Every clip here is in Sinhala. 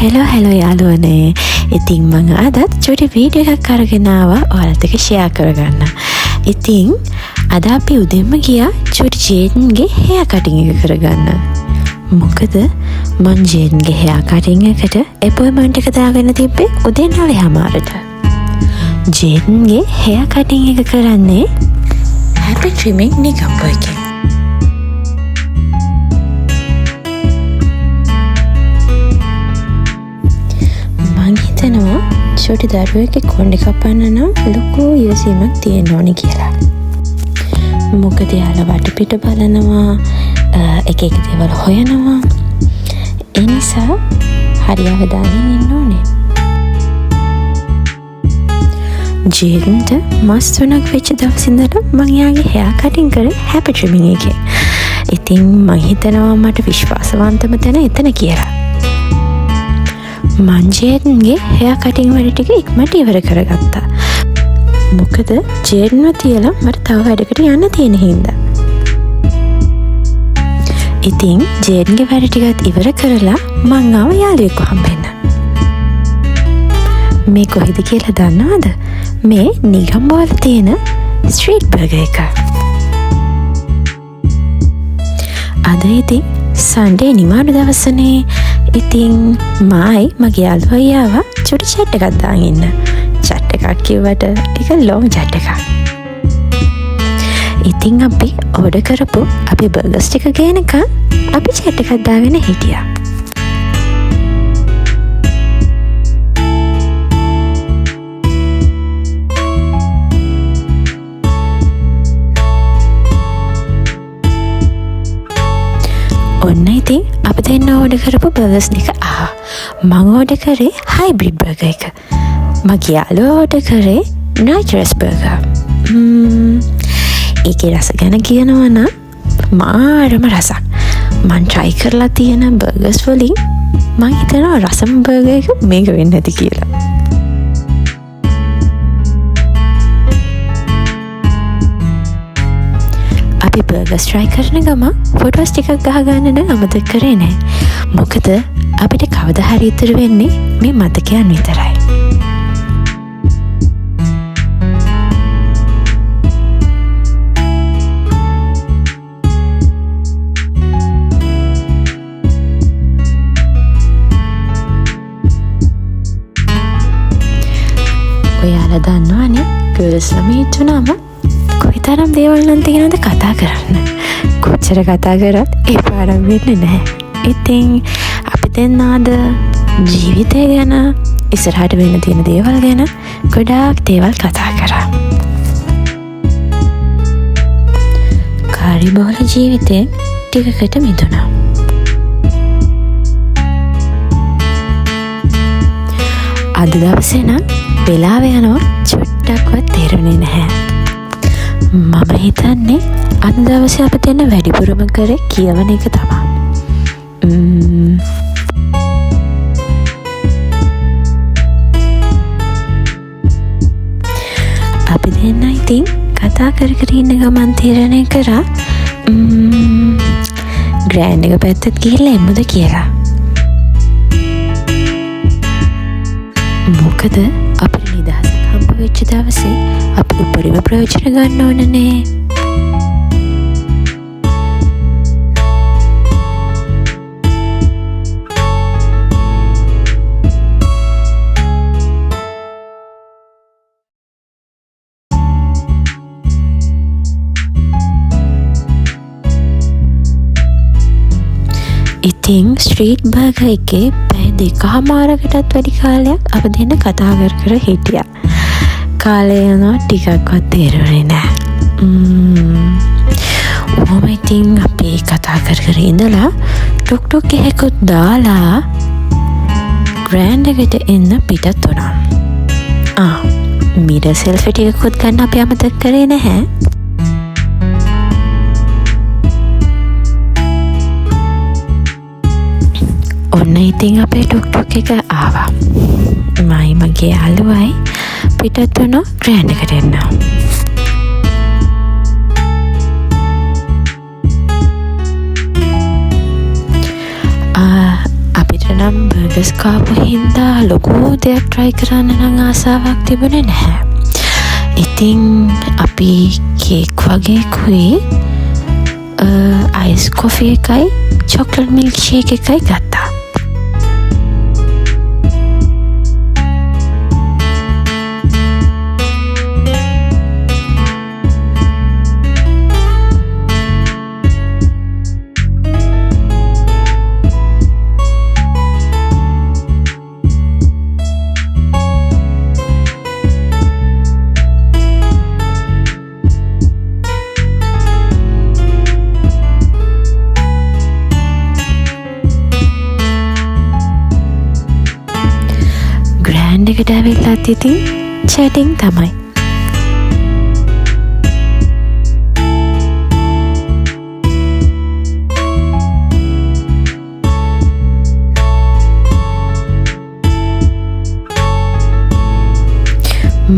හෙලෝ යාළුවනේ. ඉතින් මම අදත් චුටි වීඩියෝ එකක් අරගෙන ආවා ඔයාලට ෂෙයා කරගන්න. ඉතින් අද අපි උදෙන්ම ගියා චුටි ජේඩන්ගේ හෙයා කටින් එක කරගන්න. මොකද මං ජේඩන්ගේ හෙයා කටින් එකට අපොයින්ට්මන්ට් එක දාගෙන තිබ්බේ උදේ 9:00ට. ජේඩන්ගේ හෙයා කටින් එක කරන්නේ හැපි ට්‍රිමින් නිකම්බෝ එකෙන්. හිතනවා චුටි දරුවෙක්ගේ කොණ්ඩේ කපන්න නම් ලොකු ඉවසීමක් තියෙන්න ඕනේ කියලා. මොකද යාළුවා වටපිට බලනවා, එක දේවල් හොයනවා. ඒ නිසා හරි අවධානයෙන් ඉන්න ඕනේ. ජේඩන්ට මාස 3ක් වෙච්ච දවස් ඉඳලා මං යාගේ හෙයා කටින් කරේ හැපි ට්‍රිමින් එකේ. ඉතින් මං හිතනවා මට විශ්වාසවන්තම තැන එතන කියලා. මං ජේඩන්ගේ හෙයා කටින් වැඩ ටික ඉක්මනට ඉවර කරගත්තා. මොකද ජේඩන්ව තියලා මට තව වැඩකට යන්න තියෙන හින්දා. ඉතින් ජේඩන්ගේ වැඩ ටිකත් ඉවර කරලා මං ආව යාළුවෙක්ව හම්බෙන්න. මේ කොහෙද කියලා දන්නවද? මේ නිගම්බෝ වල තියෙන ස්ට්‍රීට් බර්ගර් එක. අද ඉතින් සන්ඩේ නිමාඩු දවසනේ. ඉතින් මයි මගේ යාළුවයි ආවා චුටි චැට් එකක් දාගෙන ඉන්න. චැට් එකක් කිව්වට ටික ලොං චැට් එකක්. ඉතින් අපි ඕඩර් කරපු අපි බර්ගර්ස් ටික ගේනකම් අපි චැට් එකක් දාගෙන හිටියා. ඔන්න ඉතින් අපි දෙන්න ඕඩර් කරපු බර්ගර්ස් ටික ආවා. මම ඕඩර් කරේ හයිබ්‍රිඩ් බර්ගර් එක. මගේ යාළුවා ඕඩර් කරේ නයිට්‍රස් බර්ගර්. ඒකේ රස ගැන කියනවා නම් මාරම රසක්. මං try කරලා තියෙන බර්ගර්ස් වලින් මං හිතනවා රසම බර්ගර් එක මේක වෙන්න ඇති කියලා. අපි බර්ගර්ස් try කරන ගම ෆොටෝස් ටිකක් ගහගන්න නම් අමතක කරේ නෑ. මොකද අපිට කවදා හරි ඉතුරු වෙන්නේ මේ මතකයන් විතරයි. ඔයාලා දන්නවනේ ගර්ල්ස් ළම හිටුනම කොයිතරම් දේවල් නම් තියෙනවද කතා කරන්න. කොච්චර කතා කරත් ඒ පාරම් වෙන්නේ නැහැ. ඉතින් අපි දෙන්නාද ජීවිතය ගැන, ඉස්සරහට වෙන්න තියෙන දේවල් ගැන ගොඩාක් දේවල් කතා කරා. කාර්යබහුල ජීවිතයෙන් ටිකකට මිදුණා. අද දවසේ නම් වෙලාව යනවා චුට්ටක්වත් තේරුනේ නැහැ. මම හිතන්නේ අද දවසේ අපි දෙන්න වැඩිපුරම කරේ කියවන එක තමයි. අපි දෙන්න ඉතින් කතා කර ඉන්න ගමන් තීරණය කරා ග්‍රෑන්ඩ් එක පැත්තට ගිහිල්ලා එමුද කියලා. මොකද අපිට නිදහසක් හම්බ වෙච්ච දවසේ අපි උපරිම ප්‍රයෝජන ගන්න ඕනනේ. ඉතින් ස්ට්‍රීට් බර්ගර් එකේ පැය 2:00මාරකටත් වැඩි කාලයක් අපි දෙන්න කතා කර හිටියා. කාලය යනවා ටිකක්වත් තේරුනේ නෑ. ඔහොම ඉතින් අපි කතා කර ඉඳලා ටොක් ටොක් එකකුත් දාලා ග්‍රෑන්ඩ් එකට එන්න පිටත් වුණා. මිරර් සෙල්ෆි ටිකකුත් ගන්න අපි අමතක කරේ නැහැ. ඔන්න ඉතින් අපේ ටොක් ටොක් එක ආවා. මයි මගේ යාළුවයි පිටත් වුණා ග්‍රෑන්ඩ් එකට එන්න. අපිට නම් බර්ගර්ස් කාපු හින්දා ලොකු දෙයක් try කරන්න නම් ආසාවක් තිබුණේ නැහැ. ඉතින් අපි කේක් වගේකුයි අයිස් කොෆි එකයි චොක්ලට් මිල්ක් ෂේක් එකයි ගත්තා. එකට ඇවිල්ලත් ඉතින් චැටිං තමයි.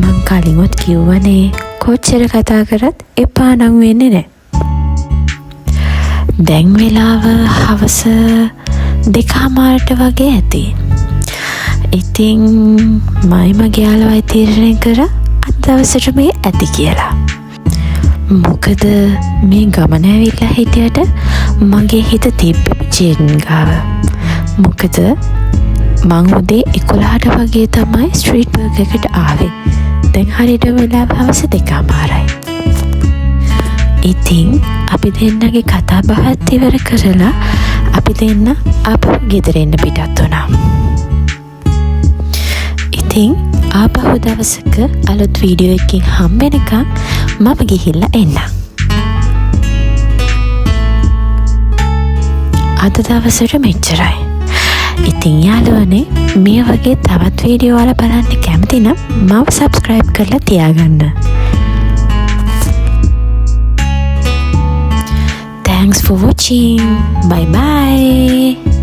මං කලින්වත් කිව්වනේ කොච්චර කතා කරත් එපා නම් වෙන්නේ නැහැ. දැන් වෙලාව හවස 2:00 වගේ ඇති. ඉතින් මයි මගේ යාළුවයි තීරණය කරා අද දවසට මේ ඇති කියලා. මොකද මේ ගමන ඇවිල්ලා හිටියට මගේ හිත තිබ්බේ ජේන් ගාව. මොකද මං උදේ 11ට වගේ තමයි ස්ට්‍රීට් බර්ගර් එකට ආවේ. දැන් හරියට වෙලාව හවස 2:00යි. ඉතින් අපි දෙන්නගේ කතා බහත් ඉවර කරලා අපි දෙන්න ආපහු ගෙදර එන්න පිටත් වුණා. ඉතින් ආපහු දවසක අලුත් වීඩියෝ එකකින් හම්බෙනකම් මම ගිහිල්ලා එන්න. අද දවසට මෙච්චරයි. ඉතින් යාළුවනේ මේ වගේ තවත් වීඩියෝ වල බලන්න කැමති නම් මම subscribe කරලා තියාගන්න. Thanks for watching. Bye bye.